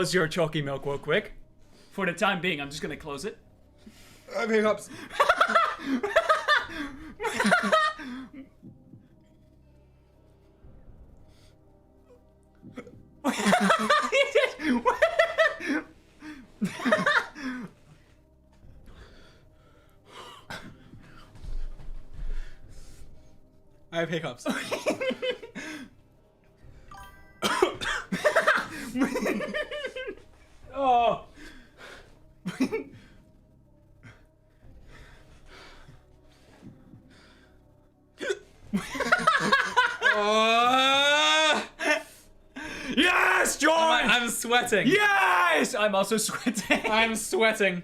Close your chalky milk real quick. For the time being, I'm just gonna close it. I have hiccups. I have hiccups. Oh. Yes, George! I'm sweating. Yes! I'm also sweating. I'm sweating.